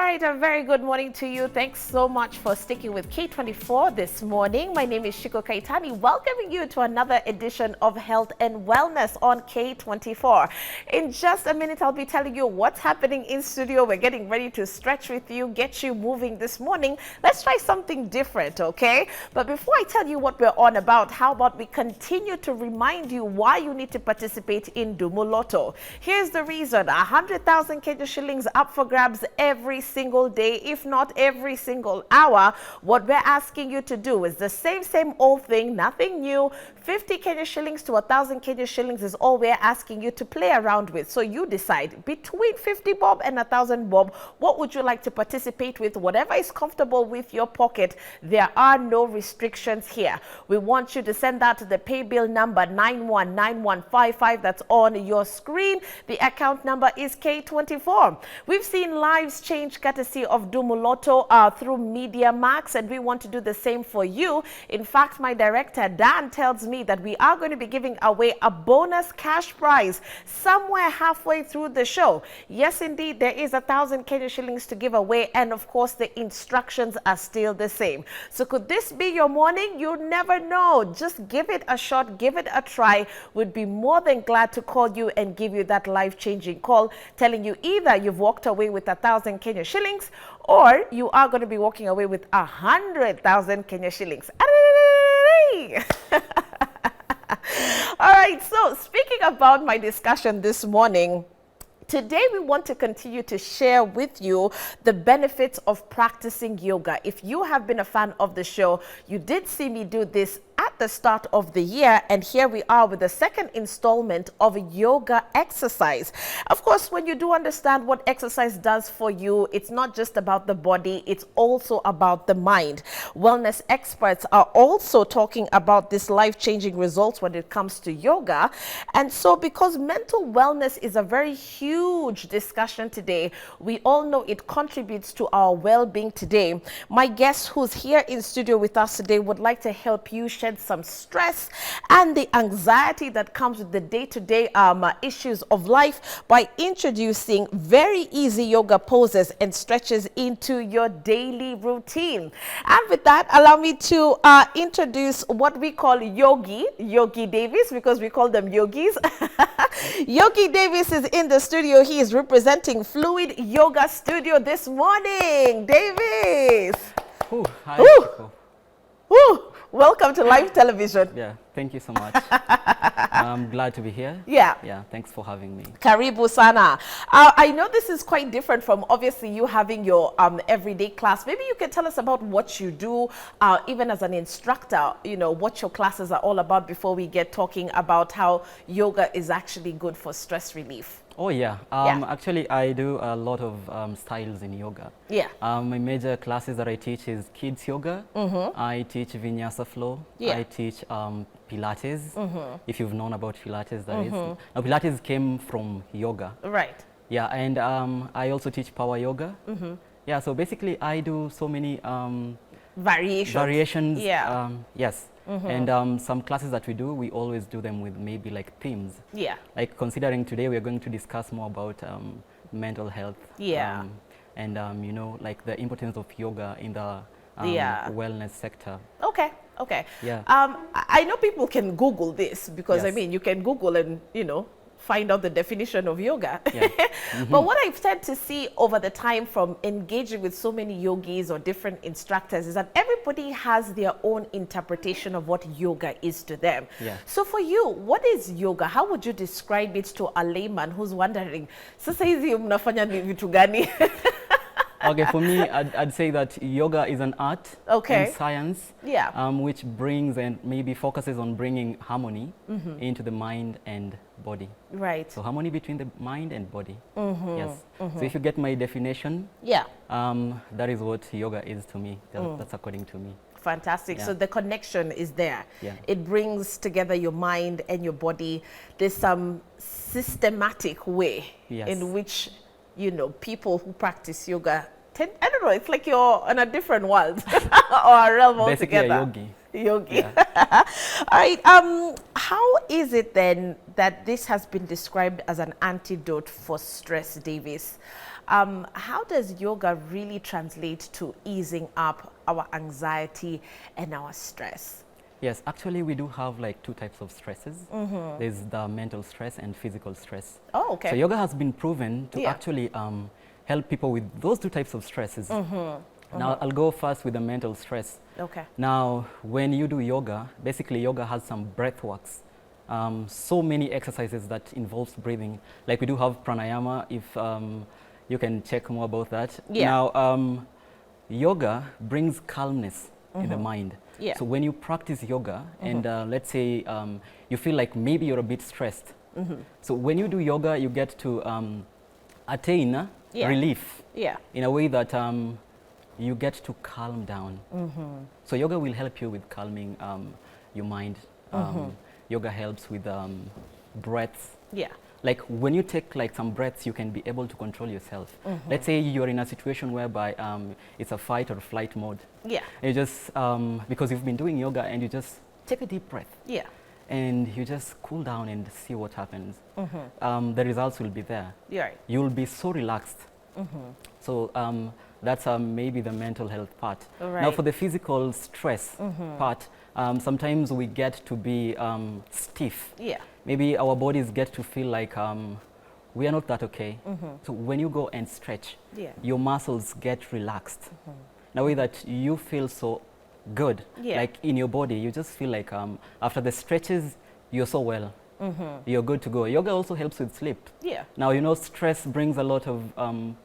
All right, a very good morning to you. Thanks so much for sticking with K24 this morning. My name is Shiko Kaitani, welcoming you to another edition of Health and Wellness on K24. In just a minute, I'll be telling you what's happening in studio. We're getting ready to stretch with you, get you moving this morning. Let's try something different, okay? But before I tell you what we're on about, how about we continue to remind you why you need to participate in Dumu Lotto. Here's the reason. 100,000 Kenya shillings up for grabs every single day, if not every single hour. What we're asking you to do is the same old thing, nothing new. 50 Kenya shillings to 1,000 Kenya shillings is all we're asking you to play around with. So you decide between 50 bob and 1,000 bob, what would you like to participate with? Whatever is comfortable with your pocket. There are no restrictions here. We want you to send that to the pay bill number 919155 that's on your screen. The account number is K24. We've seen lives change courtesy of Dumu Lotto through Media Max, and we want to do the same for you. In fact, my director Dan tells me that we are going to be giving away a bonus cash prize somewhere halfway through the show. Yes, indeed, there is 1,000 Kenya shillings to give away, and of course the instructions are still the same. So could this be your morning? You never know. Just give it a shot, give it a try. We'd be more than glad to call you and give you that life-changing call, telling you either you've walked away with 1,000 Kenya shillings, or you are going to be walking away with 100,000 Kenya shillings. All right, so speaking about my discussion this morning, today we want to continue to share with you the benefits of practicing yoga. If you have been a fan of the show, you did see me do this at the start of the year, and here we are with the second installment of a yoga exercise. Of course, when you do understand what exercise does for you, it's not just about the body, it's also about the mind. Wellness experts are also talking about this life-changing results when it comes to yoga. And so because mental wellness is a very huge discussion today, we all know it contributes to our well-being today. My guest who's here in studio with us today would like to help you shed some stress and the anxiety that comes with the day-to-day issues of life by introducing very easy yoga poses and stretches into your daily routine. And with that, allow me to introduce what we call Yogi Davis, because we call them yogis. Yogi Davis is in the studio. He is representing Fluid Yoga Studio this morning. Davis. Ooh, hi. Ooh. Ooh. Welcome to live television. Yeah, thank you so much. I'm glad to be here. Yeah, thanks for having me. Karibu sana. I know this is quite different from obviously you having your everyday class. Maybe you can tell us about what you do, even as an instructor, you know, what your classes are all about before we get talking about how yoga is actually good for stress relief. Oh yeah. Actually, I do a lot of styles in yoga. Yeah. My major classes that I teach is kids yoga. I teach Vinyasa flow. Yeah. I teach Pilates. If you've known about Pilates, that is. Now, Pilates came from yoga. Right. Yeah, and I also teach power yoga. Yeah, so basically I do so many variations. Yeah. Yes. And some classes that we do, we always do them with maybe like themes. Yeah. Like considering today we are going to discuss more about mental health. Yeah. And you know, like the importance of yoga in the wellness sector. Okay. Yeah. I know people can Google this because Yes. I mean you can Google and you know find out the definition of yoga. Yeah. But what I've tend to see over the time from engaging with so many yogis or different instructors is that everybody has their own interpretation of what yoga is to them. Yeah. So for you, what is yoga? How would you describe it to a layman who's wondering, sasa hizi mnafanya ni vitu gani? Okay, for me, I'd say that yoga is an art and science, which brings and maybe focuses on bringing harmony into the mind and body. Right. So harmony between the mind and body. Yes. So if you get my definition, that is what yoga is to me. That's according to me. Fantastic. Yeah. So the connection is there. Yeah. It brings together your mind and your body. There's some systematic way in which, you know, people who practice yoga tend, I don't know, it's like you're in a different world or a realm altogether. Basically a yogi. Yeah. All right. How is it then that this has been described as an antidote for stress, Davis? How does yoga really translate to easing up our anxiety and our stress? Yes, actually we do have like two types of stresses. There's the mental stress and physical stress. Oh, okay. So yoga has been proven to actually help people with those two types of stresses. Now I'll go first with the mental stress. Okay. Now when you do yoga, basically yoga has some breath works. So many exercises that involves breathing. Like we do have pranayama, if you can check more about that. Yeah. Now yoga brings calmness in the mind. Yeah. So when you practice yoga and let's say you feel like maybe you're a bit stressed. So when you do yoga, you get to attain relief in a way that you get to calm down. So yoga will help you with calming your mind. Yoga helps with breaths. Yeah. Like when you take like some breaths, you can be able to control yourself. Let's say you're in a situation whereby it's a fight or flight mode. Yeah. And you just, because you've been doing yoga and you just take a deep breath. Yeah. And you just cool down and see what happens. The results will be there. Right. You'll be so relaxed. So that's maybe the mental health part. Right. Now for the physical stress part, sometimes we get to be stiff. Yeah. Maybe our bodies get to feel like we are not that okay. So when you go and stretch, your muscles get relaxed. In a way that you feel so good, like in your body, you just feel like after the stretches, you're so well. You're good to go. Yoga also helps with sleep. Yeah. Now, you know, stress brings a lot of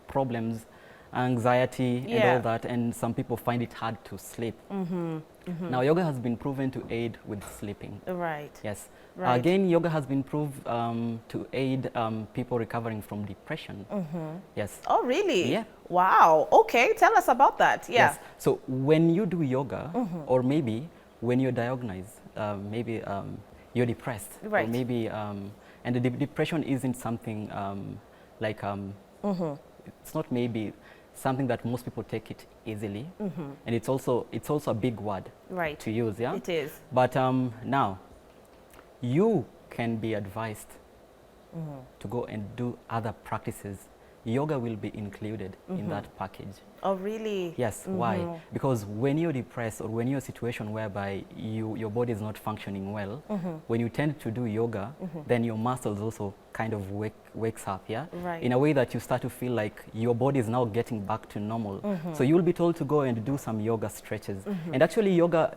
problems, anxiety and all that, and some people find it hard to sleep. Now, yoga has been proven to aid with sleeping. Right. Yes. Right. Again, yoga has been proved to aid people recovering from depression. Yes. Oh, really? Yeah. Wow. Okay. Tell us about that. Yeah. Yes. So when you do yoga, or maybe when you're diagnosed, maybe you're depressed, right. or maybe, and the depression isn't something like, it's not maybe something that most people take it easily, and it's also a big word to use. Yeah. It is. But now, you can be advised to go and do other practices. Yoga will be included in that package. Oh, really? Yes. Why? Because when you're depressed or when you're in a situation whereby your body is not functioning well, when you tend to do yoga, then your muscles also kind of wakes up, yeah? Right. In a way that you start to feel like your body is now getting back to normal. So you'll be told to go and do some yoga stretches. And actually yoga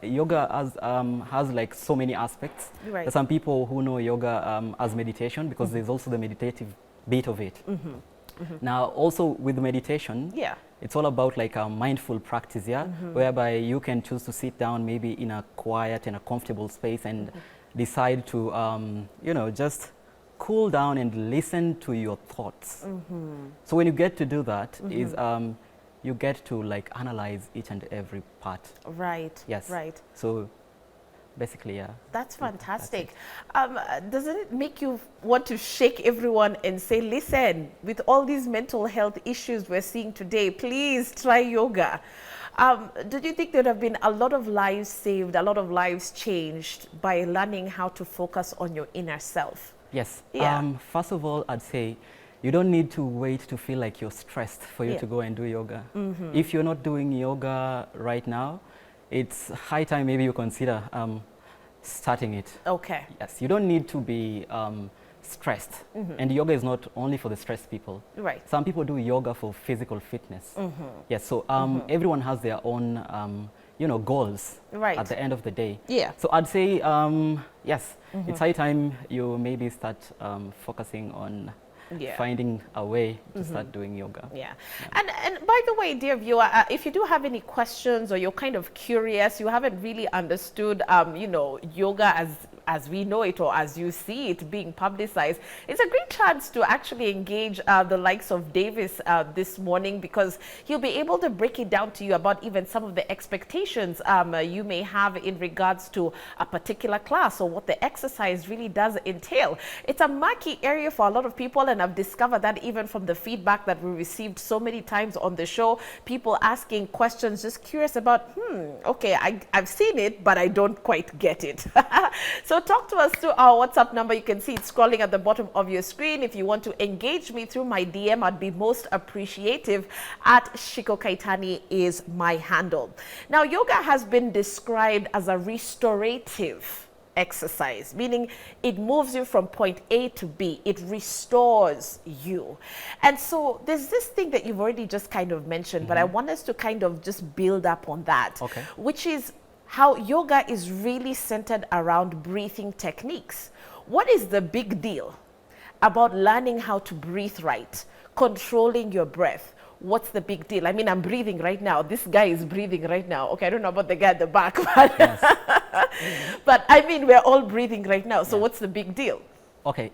has like so many aspects. Right. There's some people who know yoga as meditation, because there's also the meditative bit of it. Now, also with meditation, it's all about like a mindful practice, whereby you can choose to sit down maybe in a quiet and a comfortable space and decide to, you know, just cool down and listen to your thoughts. So when you get to do that, is you get to like analyze each and every part. Right. Yes. Right. So basically, yeah. That's fantastic. Doesn't it make you want to shake everyone and say, listen, with all these mental health issues we're seeing today, please try yoga? Do you think there have been a lot of lives saved, a lot of lives changed by learning how to focus on your inner self? Yes. Yeah. First of all, I'd say you don't need to wait to feel like you're stressed for you to go and do yoga. If you're not doing yoga right now, it's high time maybe you consider starting it. Okay. Yes, you don't need to be stressed. And yoga is not only for the stressed people. Right. Some people do yoga for physical fitness. Yes, so everyone has their own you know, goals at the end of the day. Yeah. So I'd say, yes, it's high time you maybe start focusing on finding a way to start doing yoga. Yeah. And by the way, dear viewer, if you do have any questions or you're kind of curious, you haven't really understood, you know, yoga as we know it or as you see it being publicized, it's a great chance to actually engage the likes of Davis this morning, because he'll be able to break it down to you about even some of the expectations you may have in regards to a particular class or what the exercise really does entail. It's a murky area for a lot of people, and I've discovered that even from the feedback that we received so many times on the show, people asking questions, just curious about, okay, I've seen it, but I don't quite get it. So So talk to us through our WhatsApp number. You can see it scrolling at the bottom of your screen. If you want to engage me through my DM, I'd be most appreciative. At Shiko Kaitani is my handle. Now, yoga has been described as a restorative exercise, meaning it moves you from point A to B. It restores you. And so there's this thing that you've already just kind of mentioned, but I want us to kind of just build up on that, which is how yoga is really centered around breathing techniques. What is the big deal about learning how to breathe right, controlling your breath? What's the big deal? I mean, I'm breathing right now. This guy is breathing right now. Okay, I don't know about the guy at the back, but, but I mean, we're all breathing right now. So what's the big deal? Okay,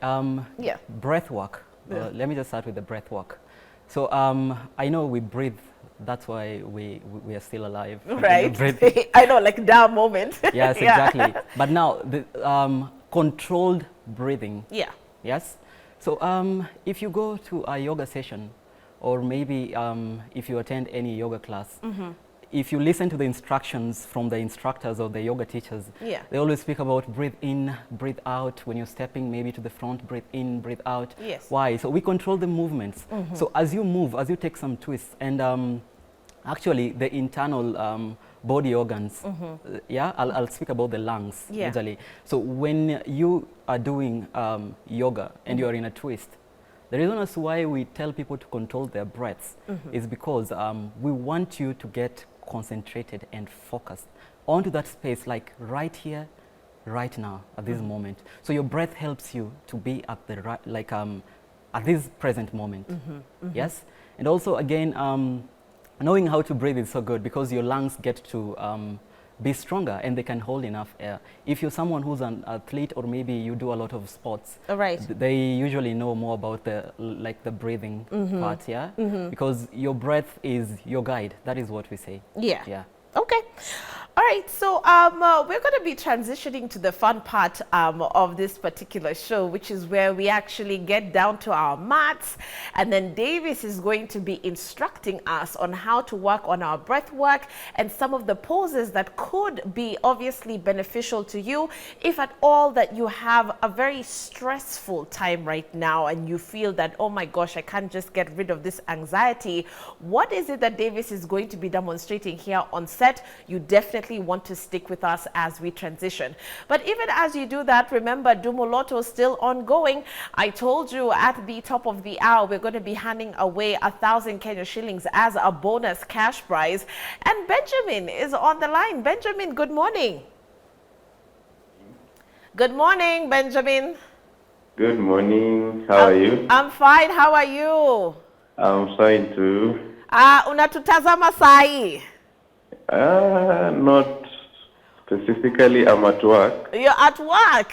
breath work. Let me just start with the breath work. So I know we breathe. That's why we are still alive. Right. I know, like that moment. Yes, exactly. But now, the controlled breathing. Yeah. Yes. So if you go to a yoga session, or maybe if you attend any yoga class, if you listen to the instructions from the instructors or the yoga teachers, they always speak about breathe in, breathe out. When you're stepping maybe to the front, breathe in, breathe out. Yes. Why? So we control the movements. So as you move, as you take some twists, and actually the internal body organs, I'll speak about the lungs usually. So when you are doing yoga and you're in a twist, the reason as why we tell people to control their breaths is because we want you to get concentrated and focused onto that space, like right here, right now, at this moment. So your breath helps you to be at the right, like at this present moment. Yes, and also again, knowing how to breathe is so good because your lungs get to be stronger and they can hold enough air. If you're someone who's an athlete or maybe you do a lot of sports, they usually know more about the the breathing part, because your breath is your guide. That is what we say. Yeah. Okay. All right, so we're going to be transitioning to the fun part of this particular show, which is where we actually get down to our mats, and then Davis is going to be instructing us on how to work on our breath work and some of the poses that could be obviously beneficial to you if at all that you have a very stressful time right now and you feel that, oh my gosh, I can't just get rid of this anxiety. What is it that Davis is going to be demonstrating here on set? You definitely want to stick with us as we transition. But even as you do that, remember Dumo Lotto is still ongoing. I told you at the top of the hour we're going to be handing away 1,000 Kenya shillings as a bonus cash prize. And Benjamin is on the line. Benjamin, good morning. Good morning, Benjamin. Good morning. How are you? I'm fine. How are you? I'm fine too. Unatutazama sai? Not specifically. I'm at work. You're at work?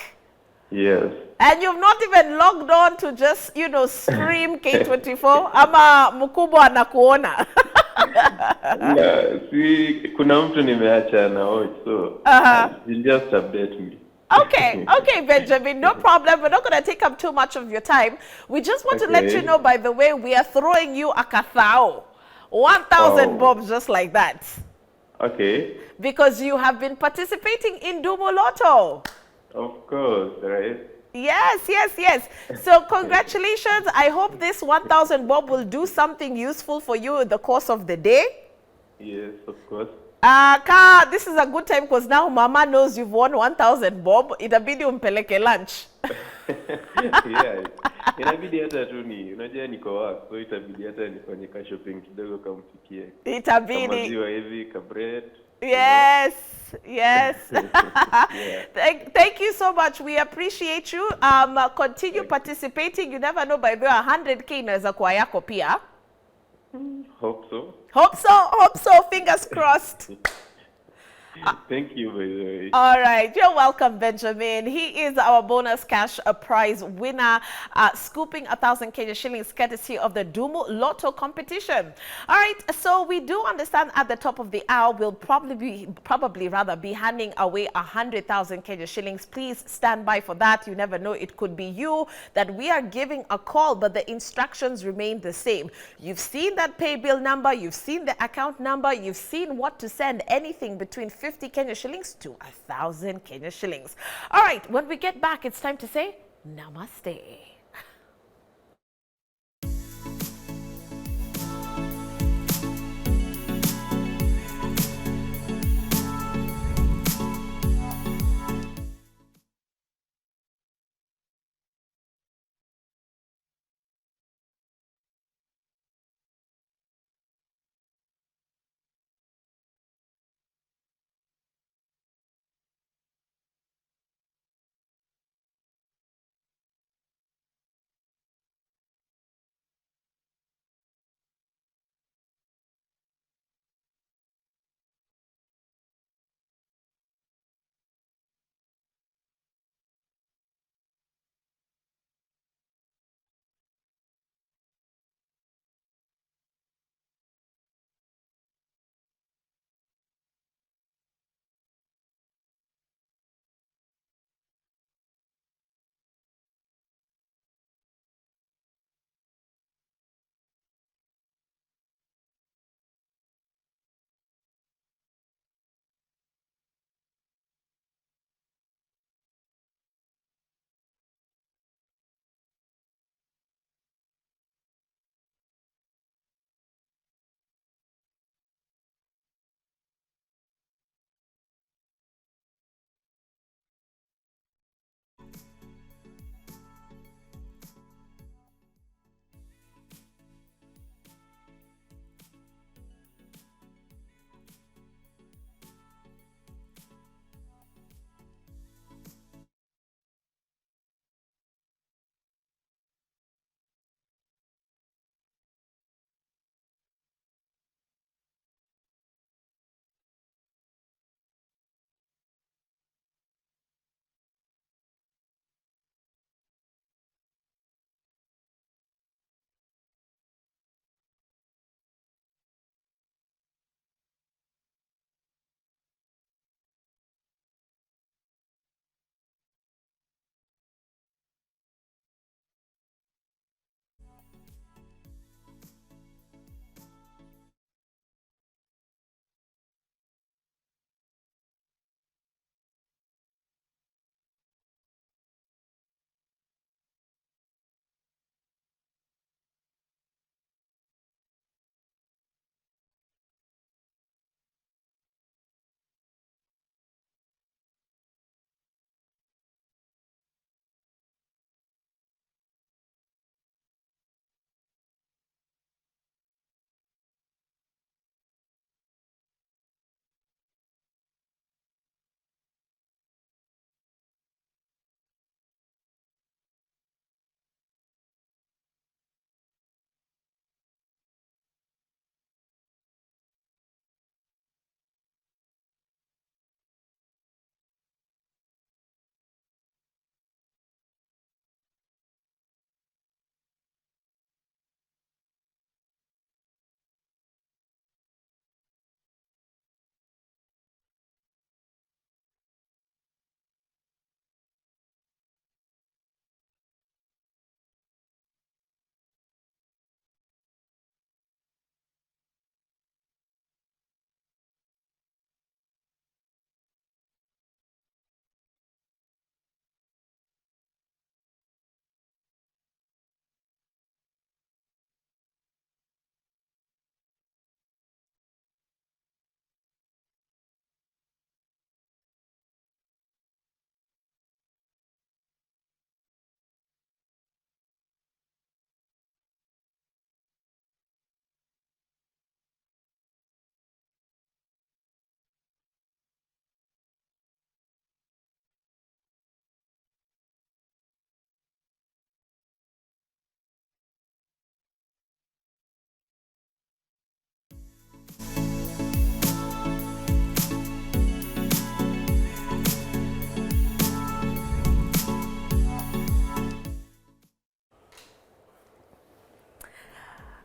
Yes. And you've not even logged on to just, you know, stream K24? Ama mkubwa anakuona? See, kuna mtu nimeacha na watch, so you just update me. Okay, okay, Benjamin, no problem. We're not going to take up too much of your time. We just want to let you know, by the way, we are throwing you a kathao. 1,000 bobs just like that. Okay. Because you have been participating in Dumo Lotto. Of course, right? Yes, yes, yes. So congratulations. I hope this 1,000 bob will do something useful for you in the course of the day. Yes, of course. This is a good time because now Mama knows you've won 1,000 bob. Itabidi umpeleke lunch. Yeah. Inabidi hata tu ni, unajua niko work, so itabidi hata nifanye ka shopping kidogo kamfikie. Itabidi. Kama ziwa hivi, ka bread. Yes, yes. Thank you so much. We appreciate you. Continue participating. You never know, by the way, 100K inaweza kuwa yako pia. Hope so. Hope so. Hope so. Fingers crossed. Thank you, by the way. All right. You're welcome, Benjamin. He is our bonus cash prize winner, scooping 1,000 Kenya shillings courtesy of the Dumo Lotto competition. All right. So we do understand at the top of the hour, we'll probably be handing away 100,000 Kenya shillings. Please stand by for that. You never know. It could be you that we are giving a call, but the instructions remain the same. You've seen that pay bill number. You've seen the account number. You've seen what to send. Anything between 50 Kenya shillings to 1,000 Kenya shillings. All right, when we get back, it's time to say namaste.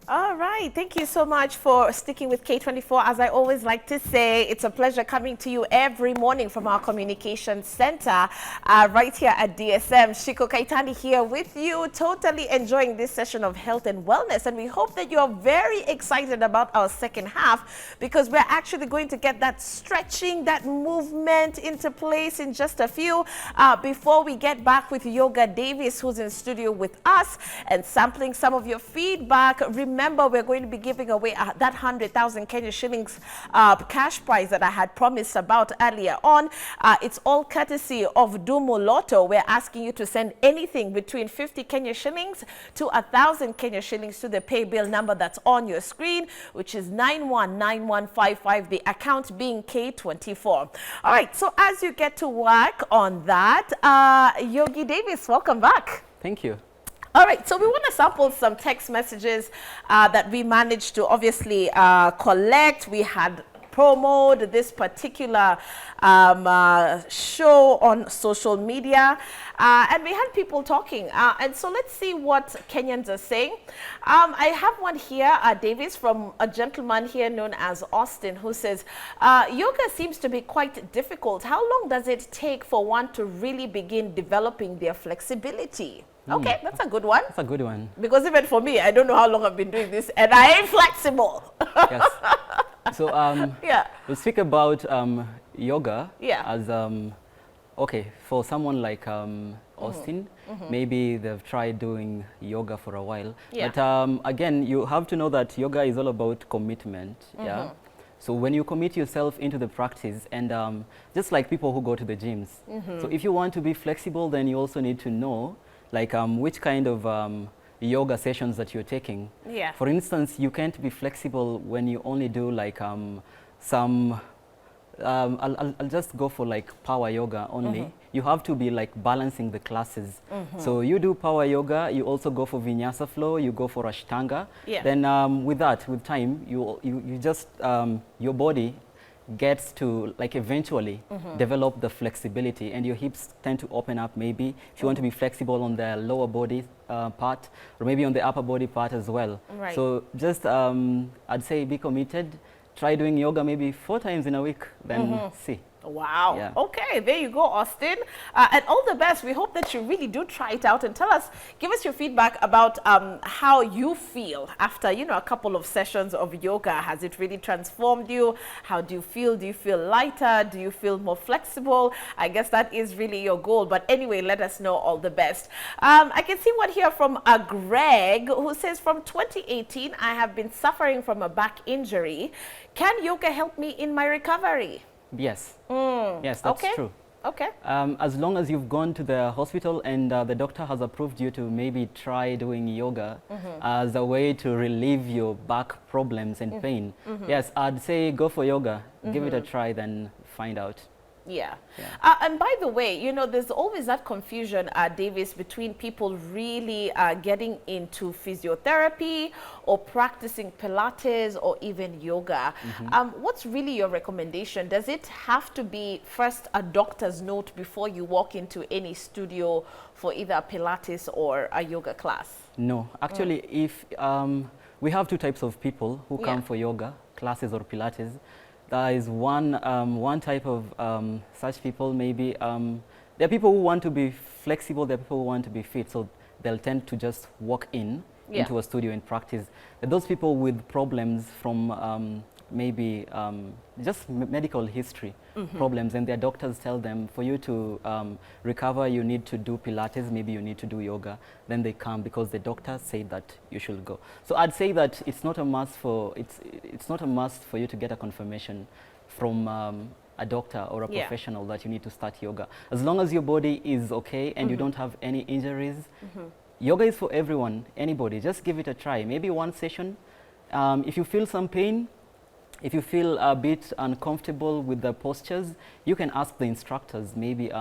All All right. Thank you so much for sticking with K24. As I always like to say, it's a pleasure coming to you every morning from our communications center right here at DSM. Shiko Kaitani here with you, totally enjoying this session of health and wellness. And we hope that you're very excited about our second half, because we're actually going to get that stretching, that movement into place in just a few. Before we get back with Yoga Davis, who's in studio with us and sampling some of your feedback. Remember, we're going to be giving away that 100,000 Kenya shillings cash prize that I had promised about earlier on. It's all courtesy of Dumu Lotto. We're asking you to send anything between 50 Kenya shillings to 1,000 Kenya shillings to the pay bill number that's on your screen, which is 919155, the account being K24. All right, so as you get to work on that, Yogi Davis, welcome back. Thank you. All right, so we want to sample some text messages that we managed to obviously collect. We had promoted this particular show on social media, and we had people talking. And so let's see what Kenyans are saying. I have one here, Davis, from a gentleman here known as Austin, who says, yoga seems to be quite difficult. How long does it take for one to really begin developing their flexibility? Okay, that's a good one. That's a good one. Because even for me, I don't know how long I've been doing this, and I ain't flexible. Yes. So yeah, we'll speak about yoga as okay, for someone like Austin, maybe they've tried doing yoga for a while. But again, you have to know that yoga is all about commitment. Yeah. So when you commit yourself into the practice, and just like people who go to the gyms. So if you want to be flexible, then you also need to know like which kind of yoga sessions that you're taking. Yeah. For instance, you can't be flexible when you only do like some I'll just go for like power yoga only. You have to be like balancing the classes. So you do power yoga, you also go for vinyasa flow, you go for ashtanga. Then with time, you just your body gets to like eventually develop the flexibility, and your hips tend to open up. Maybe if you want to be flexible on the lower body part, or maybe on the upper body part as well. Right. So just I'd say be committed. Try doing yoga maybe 4 times in a week, then see. Wow. Yeah. Okay, there you go, Austin. And all the best. We hope that you really do try it out, and give us your feedback about how you feel after, a couple of sessions of yoga. Has it really transformed you? How do you feel? Do you feel lighter? Do you feel more flexible? I guess that is really your goal. But anyway, let us know. All the best. I can see one here from Greg, who says, from 2018, I have been suffering from a back injury. Can yoga help me in my recovery? Yes. Yes, that's true. Okay. As long as you've gone to the hospital and the doctor has approved you to maybe try doing yoga as a way to relieve your back problems and pain, yes, I'd say go for yoga. Give it a try, then find out. Yeah. And by the way, there's always that confusion, Davis, between people really getting into physiotherapy or practicing Pilates or even yoga. What's really your recommendation? Does it have to be first a doctor's note before you walk into any studio for either Pilates or a yoga class? No. Actually, if we have 2 types of people who come for yoga classes or Pilates. There is one type of such people. Maybe there are people who want to be flexible. There are people who want to be fit. So they'll tend to just walk into a studio and practice. And those people with problems from maybe just medical history problems, and their doctors tell them, for you to recover, you need to do Pilates, maybe you need to do yoga. Then they come because the doctor said that you should go. So I'd say that it's not a must for you to get a confirmation from a doctor or a professional that you need to start yoga. As long as your body is okay and you don't have any injuries, yoga is for everyone, anybody. Just give it a try. Maybe 1 session. If you feel some pain, if you feel a bit uncomfortable with the postures, you can ask the instructors maybe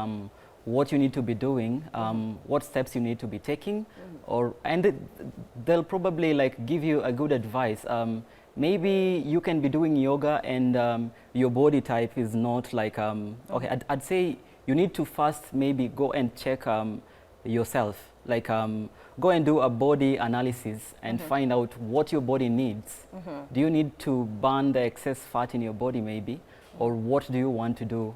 what you need to be doing, what steps you need to be taking, and they'll probably like give you a good advice. Maybe you can be doing yoga and your body type is not like, okay, I'd say you need to first maybe go and check yourself. Like go and do a body analysis and find out what your body needs. Do you need to burn the excess fat in your body maybe? Or what do you want to do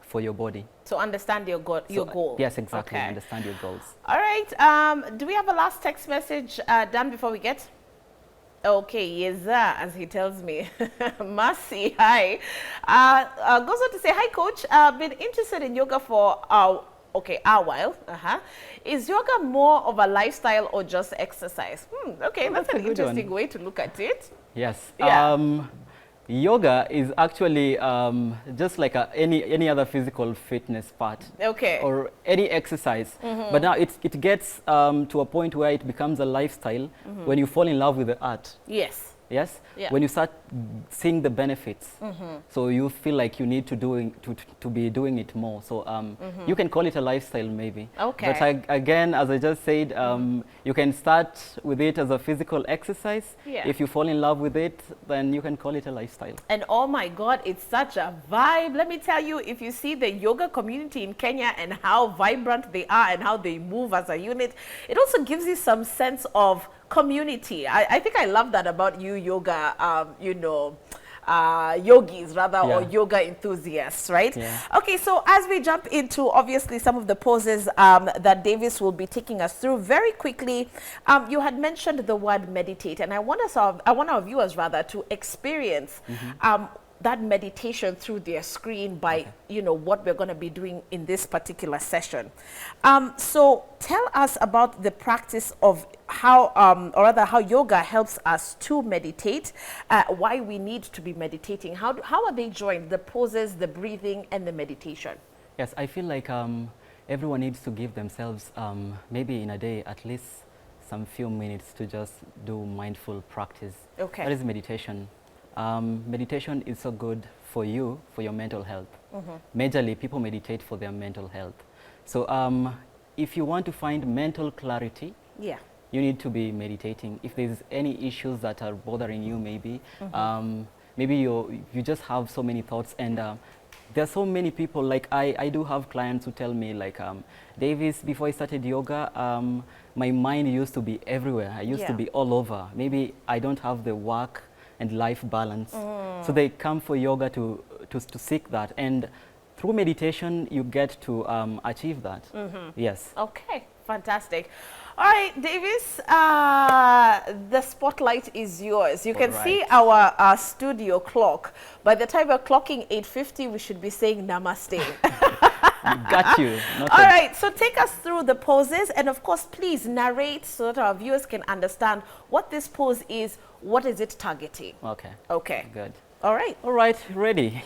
for your body? So understand your goal. Yes, exactly. Okay. Understand your goals. All right. Do we have a last text message done before we get? Okay, yes, as he tells me. Mercy, hi. Goes on to say, hi, coach. Been interested in yoga for a while. Is yoga more of a lifestyle or just exercise? Okay, that's an interesting way to look at it. Yes. Yeah. Yoga is actually just like any other physical fitness part. Okay. Or any exercise. But now it gets to a point where it becomes a lifestyle when you fall in love with the art. Yes. Yes? Yeah. When you start seeing the benefits. So you feel like you need to be doing it more. So you can call it a lifestyle maybe. Okay. But again, as I just said, you can start with it as a physical exercise. Yeah. If you fall in love with it, then you can call it a lifestyle. And oh my God, it's such a vibe. Let me tell you, if you see the yoga community in Kenya and how vibrant they are and how they move as a unit, it also gives you some sense of community. I think I love that about you yoga, yogis rather, or yoga enthusiasts, right? Yeah. Okay, so as we jump into obviously some of the poses that Davis will be taking us through very quickly, you had mentioned the word meditate, and I want our viewers rather to experience that meditation through their screen by what we're going to be doing in this particular session. So tell us about the practice of how how yoga helps us to meditate, why we need to be meditating. How are they joined, the poses, the breathing, and the meditation? Yes, I feel like everyone needs to give themselves maybe in a day at least some few minutes to just do mindful practice. Okay. That is meditation. Meditation is so good for you, for your mental health. Majorly, people meditate for their mental health. So if you want to find mental clarity, you need to be meditating. If there's any issues that are bothering you, maybe, maybe you just have so many thoughts, and there are so many people, like I do have clients who tell me, like, Davis, before I started yoga, my mind used to be everywhere. I used to be all over. Maybe I don't have the work and life balance. So they come for yoga to seek that. And through meditation, you get to achieve that. Yes. Okay, fantastic. All right, Davis, the spotlight is yours. You can see our studio clock. By the time we're clocking 8:50, we should be saying namaste. Got you. All right, so take us through the poses, and of course, please narrate so that our viewers can understand what this pose is, what is it targeting. Okay. Okay. Good. All right. All right, ready.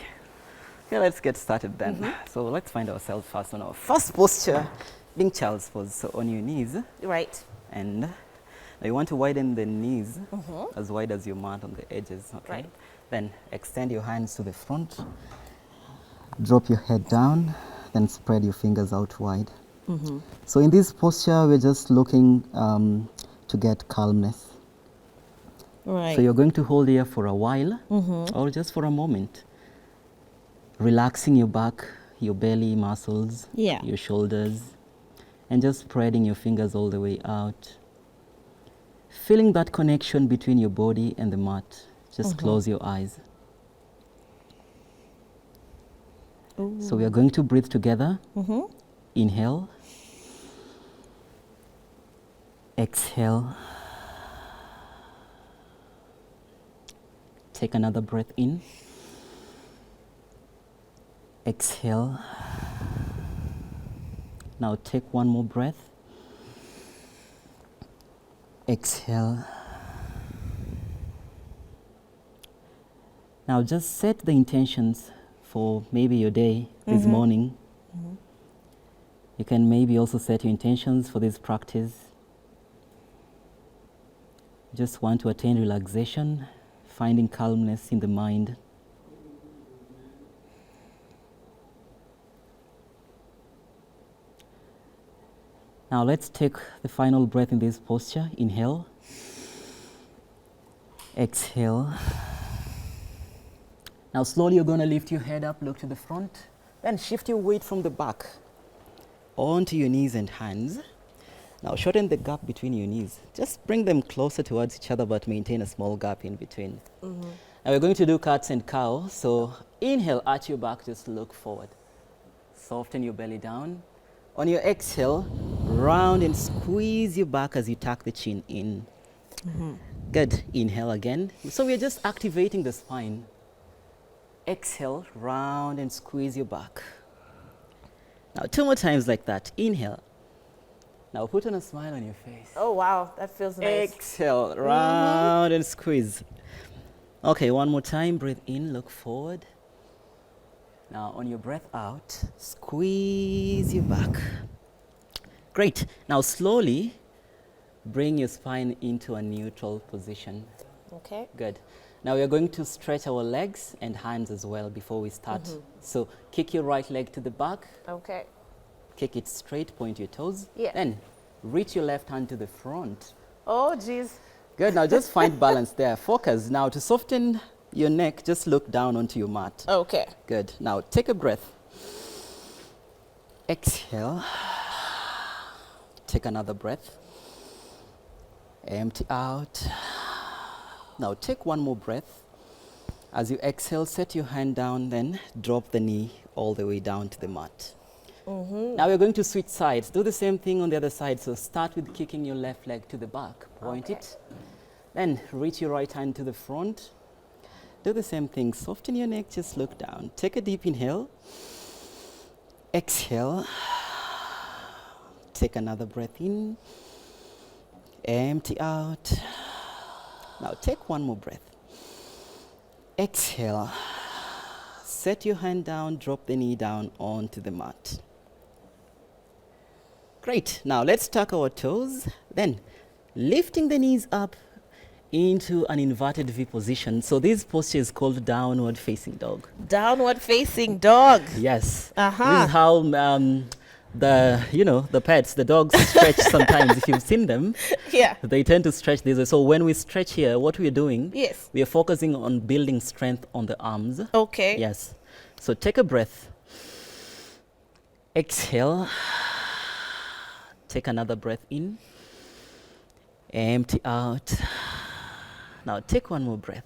Okay, let's get started then. So let's find ourselves first on our first posture, being child's pose. So on your knees. Right. And now you want to widen the knees as wide as your mat on the edges. Okay. Right. Then extend your hands to the front. Drop your head down. Then spread your fingers out wide. So in this posture, we're just looking to get calmness. Right. So you're going to hold here for a while or just for a moment. Relaxing your back, your belly muscles, your shoulders, and just spreading your fingers all the way out. Feeling that connection between your body and the mat. Just close your eyes. Ooh. So we are going to breathe together. Inhale. Exhale. Take another breath in. Exhale. Now take one more breath. Exhale. Now just set the intentions for maybe your day this morning. You can maybe also set your intentions for this practice. Just want to attain relaxation, finding calmness in the mind. Now let's take the final breath in this posture. Inhale. Exhale. Now slowly you're going to lift your head up, look to the front, then shift your weight from the back onto your knees and hands. Now shorten the gap between your knees. Just bring them closer towards each other, but maintain a small gap in between. Now we're going to do cats and cow. So inhale, arch your back, just look forward. Soften your belly down. On your exhale, round and squeeze your back as you tuck the chin in. Good. Inhale again. So we're just activating the spine. Exhale, round and squeeze your back. Now 2 more times like that. Inhale. Now put on a smile on your face. Oh, wow. That feels nice. Exhale, round and squeeze. Okay, one more time. Breathe in, look forward. Now on your breath out, squeeze your back. Great. Now slowly bring your spine into a neutral position. Okay. Good. Now we are going to stretch our legs and hands as well before we start. So kick your right leg to the back. Okay. Kick it straight, point your toes. Yeah. Then reach your left hand to the front. Oh, geez. Good. Now just find balance there. Focus. Now to soften your neck, just look down onto your mat. Okay. Good. Now take a breath. Exhale. Take another breath. Empty out. Now take one more breath. As you exhale, set your hand down, then drop the knee all the way down to the mat. Now we're going to switch sides. Do the same thing on the other side. So start with kicking your left leg to the back. Point it. Then reach your right hand to the front. Do the same thing. Soften your neck. Just look down. Take a deep inhale. Exhale. Take another breath in. Empty out. Now take one more breath. Exhale. Set your hand down. Drop the knee down onto the mat. Great. Now let's tuck our toes. Then lifting the knees up into an inverted V position. So this posture is called downward facing dog. Downward facing dog. Yes. Uh-huh. This is how the pets, the dogs stretch sometimes. If you've seen them, Yeah. they tend to stretch this way. So when we stretch here, what we are doing, Yes. we are focusing on building strength on the arms. Okay. Yes. So take a breath. Exhale. Take another breath in. Empty out. Now take one more breath.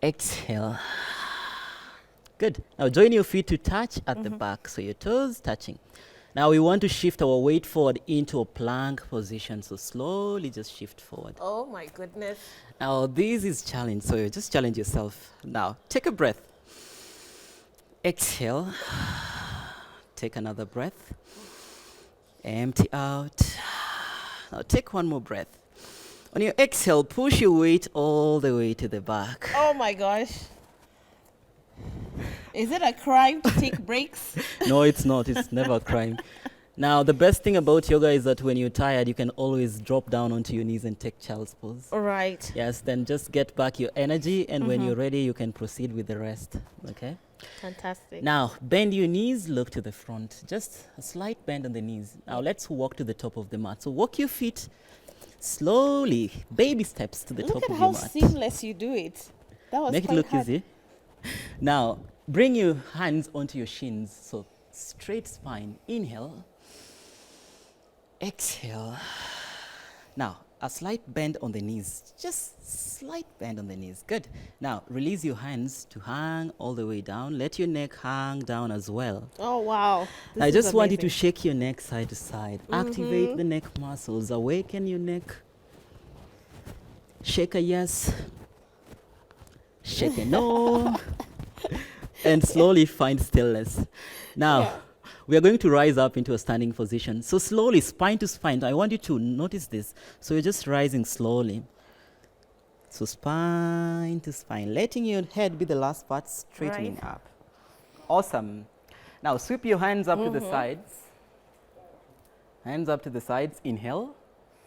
Exhale. Good. Now join your feet to touch at the back, so your toes touching. Now we want to shift our weight forward into a plank position. So slowly just shift forward. Oh, my goodness. Now this is challenge, so you just challenge yourself. Now take a breath. Exhale. Take another breath. Empty out. Now take one more breath. On your exhale, push your weight all the way to the back. Oh, my gosh. Is it a crime to take breaks? No, it's not. It's never a crime. Now, the best thing about yoga is that when you're tired, you can always drop down onto your knees and take child's pose. All right. Yes, then just get back your energy, and when you're ready, you can proceed with the rest. Okay? Fantastic. Now, bend your knees, look to the front. Just a slight bend on the knees. Now, let's walk to the top of the mat. So walk your feet slowly, baby steps to the top Look of at your how mat. seamless you do it. That was Make it quite look hard. easy. Now, bring your hands onto your shins. So straight spine. Inhale. Exhale. Now, a slight bend on the knees. Just slight bend on the knees. Good. Now, release your hands to hang all the way down. Let your neck hang down as well. Oh, wow. This I is just want you to amazing. shake your neck side to side. Activate the neck muscles. Awaken your neck. Shake a yes. Shake a no. And slowly find stillness. Now, we are going to rise up into a standing position. So slowly, spine to spine. I want you to notice this. So you're just rising slowly. So spine to spine. Letting your head be the last part, straightening up. Awesome. Now sweep your hands up to the sides. Hands up to the sides. Inhale.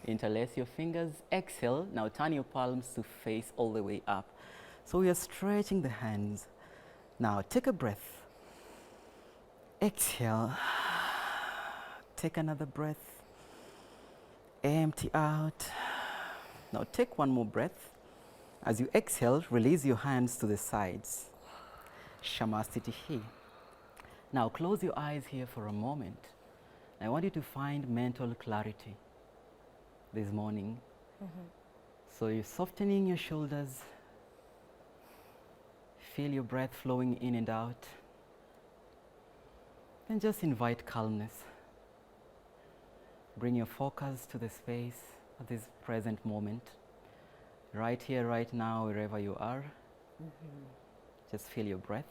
Interlace your fingers. Exhale. Now turn your palms to face all the way up. So we are stretching the hands. Now take a breath. Exhale. Take another breath. Empty out. Now take one more breath. As you exhale, release your hands to the sides. Shamastitihi. Now close your eyes here for a moment. I want you to find mental clarity this morning. So you're softening your shoulders. Feel your breath flowing in and out. Then just invite calmness. Bring your focus to the space at this present moment. Right here, right now, wherever you are. Just feel your breath.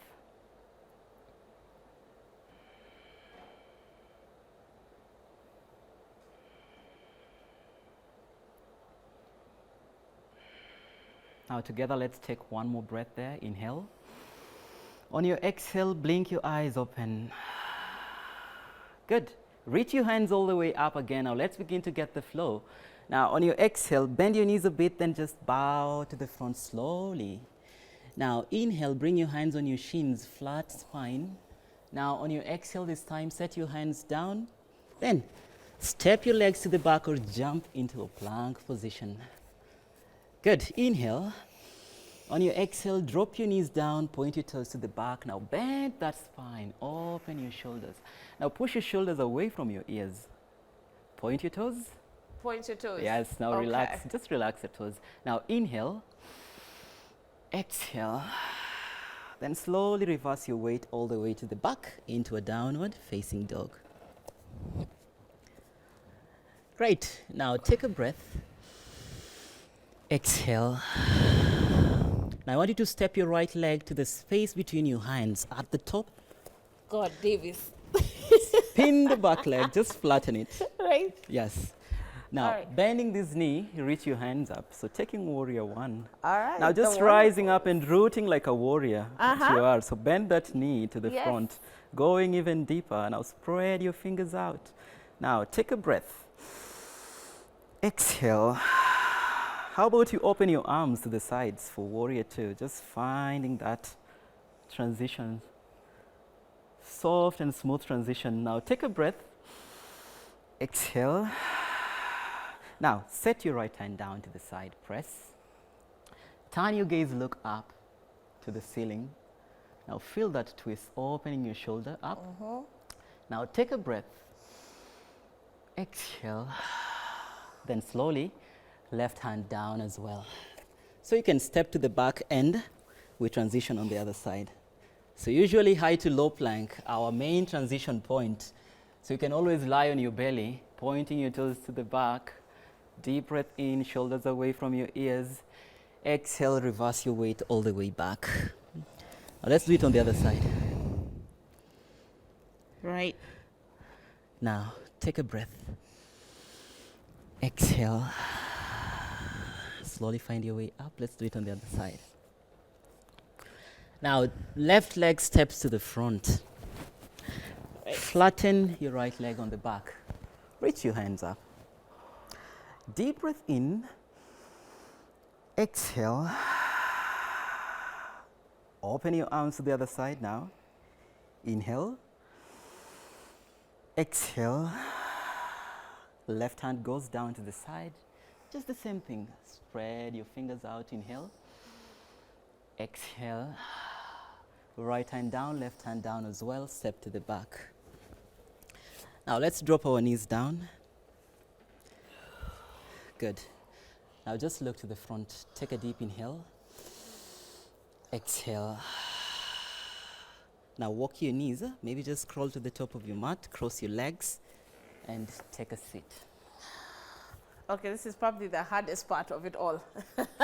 Now together, let's take one more breath there. Inhale. On your exhale, blink your eyes open. Good. Reach your hands all the way up again. Now let's begin to get the flow. Now on your exhale, bend your knees a bit, then just bow to the front slowly. Now inhale, bring your hands on your shins, flat spine. Now on your exhale this time, set your hands down. Then step your legs to the back or jump into a plank position. Good. Inhale. On your exhale, drop your knees down, point your toes to the back. Now bend that spine, open your shoulders. Now push your shoulders away from your ears. Point your toes. Point your toes. Yes, now relax, just relax your toes. Now inhale, exhale, then slowly reverse your weight all the way to the back into a downward facing dog. Great, now take a breath. Exhale. Now I want you to step your right leg to the space between your hands at the top. God, Davis. Pin the back leg, just flatten it. Right. Yes. Now, bending this knee, you reach your hands up. So taking warrior one. All right. Now just rising up and rooting like a warrior that you are. So bend that knee to the front, going even deeper. Now spread your fingers out. Now take a breath. Exhale. How about you open your arms to the sides for warrior two? Just finding that transition. Soft and smooth transition. Now take a breath. Exhale. Now set your right hand down to the side. Press. Turn your gaze, look up to the ceiling. Now feel that twist, opening your shoulder up. Now take a breath. Exhale. Then slowly, left hand down as well. So you can step to the back end. We transition on the other side. So usually high to low plank, our main transition point. So you can always lie on your belly, pointing your toes to the back. Deep breath in, shoulders away from your ears. Exhale, reverse your weight all the way back. Now let's do it on the other side. Right. Now, take a breath. Exhale. Slowly find your way up. Let's do it on the other side. Now, left leg steps to the front. Flatten your right leg on the back. Reach your hands up. Deep breath in. Exhale. Open your arms to the other side now. Inhale. Exhale. Left hand goes down to the side. Just the same thing. Spread your fingers out. Inhale. Exhale. Right hand down, left hand down as well. Step to the back. Now let's drop our knees down. Good. Now just look to the front. Take a deep inhale. Exhale. Now walk your knees. Maybe just crawl to the top of your mat. Cross your legs and take a seat. Okay, this is probably the hardest part of it all.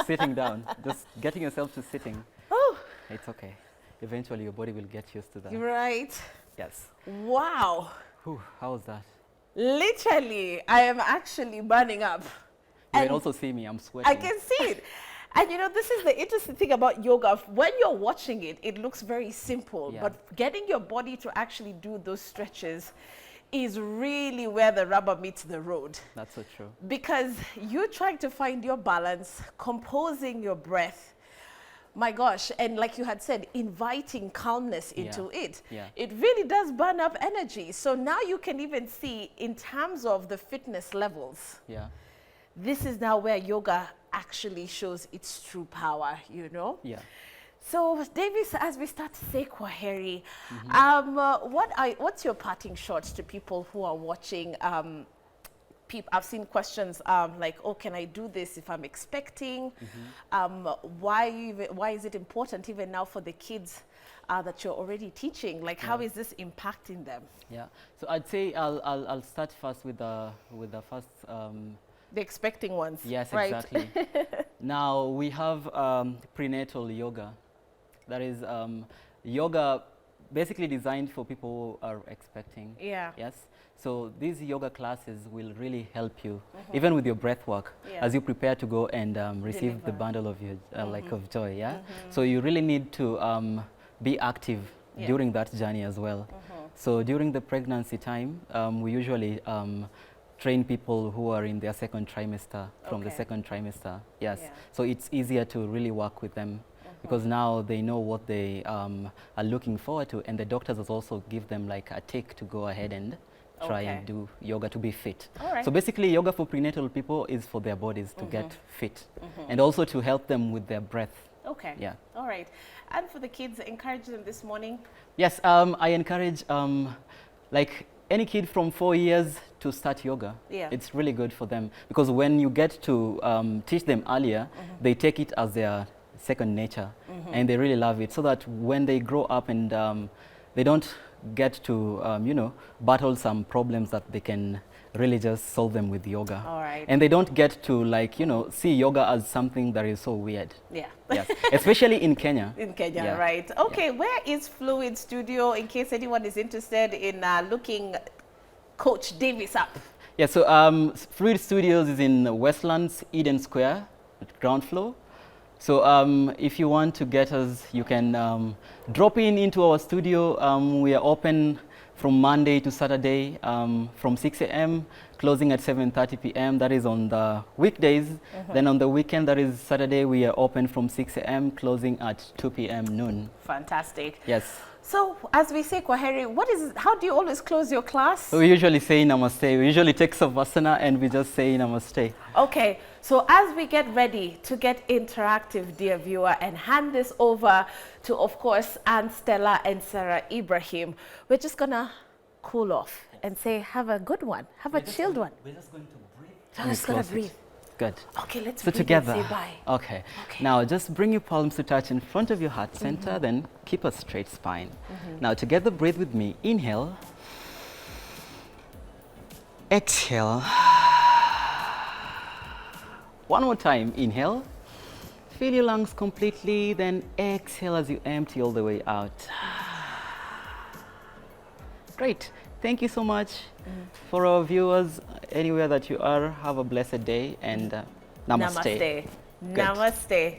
Sitting down. Just getting yourself to sitting. Oh. It's okay. Eventually your body will get used to that. Right. Yes. Wow. Whew, how was that? Literally, I am actually burning up. You can also see me, I'm sweating. I can see it. And you know, this is the interesting thing about yoga. When you're watching it, it looks very simple. Yeah. But getting your body to actually do those stretches is really where the rubber meets the road. That's so true. Because you're trying to find your balance, composing your breath. My gosh, and like you had said, inviting calmness into it. Yeah. It really does burn up energy. So now you can even see in terms of the fitness levels. Yeah. This is now where yoga actually shows its true power, you know? Yeah. So, Davis, as we start to say Kwaheri, what's your parting shots to people who are watching? I've seen questions like, oh, can I do this if I'm expecting? Why is it important even now for the kids that you're already teaching? Like, how is this impacting them? Yeah, so I'd say I'll start first with the first... the expecting ones. Yes, right? exactly. Now, we have prenatal yoga. That is yoga basically designed for people who are expecting. Yeah. Yes. So these yoga classes will really help you, even with your breath work, as you prepare to go and receive the bundle of your like of joy. Yeah. So you really need to be active during that journey as well. So during the pregnancy time, we usually train people who are in their second trimester, from the second trimester. Yes. Yeah. So it's easier to really work with them. Because now they know what they are looking forward to, and the doctors also give them like a tick to go ahead and try and do yoga to be fit. So basically, yoga for prenatal people is for their bodies to get fit, and also to help them with their breath. Okay. Yeah. All right. And for the kids, encourage them this morning? Yes, I encourage like any kid from 4 years to start yoga. Yeah. It's really good for them, because when you get to teach them earlier, they take it as their second nature, and they really love it, so that when they grow up and they don't get to you know, battle some problems, that they can really just solve them with yoga. All right. And they don't get to, like, you know, see yoga as something that is so weird. Yeah. Yes. Especially in Kenya. In Kenya, right. Okay, where is Fluid Studio, in case anyone is interested in looking Coach Davis up? Yeah, so Fluid Studios is in Westlands, Eden Square, ground floor. So if you want to get us, you can drop into our studio. We are open from Monday to Saturday from 6 a.m., closing at 7:30 p.m. That is on the weekdays. Then on the weekend, that is Saturday, we are open from 6 a.m., closing at 2 p.m. noon. Fantastic. Yes. So as we say Kwaheri, how do you always close your class? We usually say Namaste. We usually take Savasana and we just say Namaste. Okay, so as we get ready to get interactive, dear viewer, and hand this over to, of course, Anne Stella and Sarah Ibrahim, we're just gonna cool off and say, have a good one, have a chilled one. We're just going to breathe. I'm just gonna breathe. Good. Okay, let's so together. And say bye. Okay. Now just bring your palms to touch in front of your heart center, then keep a straight spine. Now together, breathe with me. Inhale. Exhale. One more time. Inhale. Fill your lungs completely, then exhale as you empty all the way out. Great. Thank you so much. For our viewers, anywhere that you are, have a blessed day, and namaste. Namaste. Namaste.